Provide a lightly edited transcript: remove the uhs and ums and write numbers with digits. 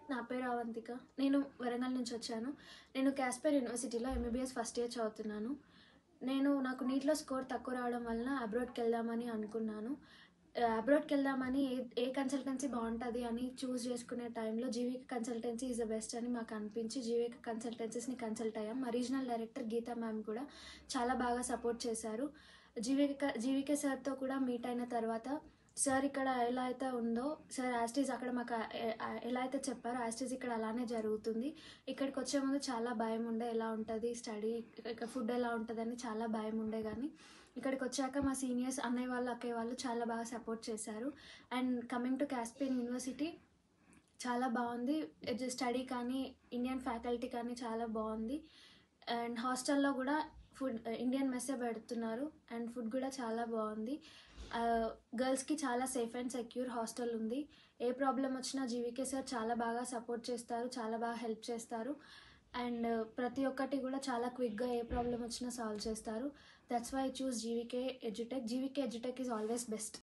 నా పేరు అవంతిక. నేను వరంగల్ నుంచి వచ్చాను. నేను క్యాస్పర్ యూనివర్సిటీలో ఎంబీబీఎస్ ఫస్ట్ ఇయర్ చదువుతున్నాను. నాకు నీట్‌లో స్కోర్ తక్కువ రావడం వలన అబ్రాడ్‌కెళ్దామని అనుకున్నాను. అబ్రాడ్‌కెళ్దామని ఏ కన్సల్టెన్సీ బావుంటది అని చూజ్ చేసుకునే టైంలో GVK consultancy is the best అని మాకు అనిపించి జీవీకే కన్సల్టెన్సీస్‌ని కన్సల్ట్ అయ్యాం. మా రీజనల్ డైరెక్టర్ గీతా మ్యామ్ కూడా చాలా బాగా సపోర్ట్ చేశారు. జీవీకే సార్‌తో కూడా మీట్ అయిన తర్వాత సార్ ఇక్కడ ఎలా అయితే ఉందో సార్ యాస్టీజ్ అక్కడ మాకు ఎలా అయితే చెప్పారో యాస్టీజ్ ఇక్కడ అలానే జరుగుతుంది. ఇక్కడికి వచ్చే ముందు చాలా భయం ఉండే, ఎలా ఉంటుంది స్టడీ, ఇక్కడ ఫుడ్ ఎలా ఉంటుందని చాలా భయం ఉండే. కానీ ఇక్కడికి వచ్చాక మా సీనియర్స్ అన్నయ్య వాళ్ళు అక్కయ్య వాళ్ళు చాలా బాగా సపోర్ట్ చేశారు. And coming to Caspian university చాలా బాగుంది. స్టడీ కానీ ఇండియన్ ఫ్యాకల్టీ కానీ చాలా బాగుంది. అండ్ హాస్టల్లో కూడా ఫుడ్ ఇండియన్ మెస్సే పెడుతున్నారు. అండ్ ఫుడ్ కూడా చాలా బాగుంది. గర్ల్స్కి చాలా సేఫ్ అండ్ సెక్యూర్ హాస్టల్ ఉంది. ఏ ప్రాబ్లం వచ్చినా జీవీకే సార్ చాలా బాగా సపోర్ట్ చేస్తారు, చాలా బాగా హెల్ప్ చేస్తారు. అండ్ ప్రతి ఒక్కటి కూడా చాలా క్విక్గా ఏ ప్రాబ్లం వచ్చినా సాల్వ్ చేస్తారు. That's why I choose GVK Edutech. GVK Edutech is always best.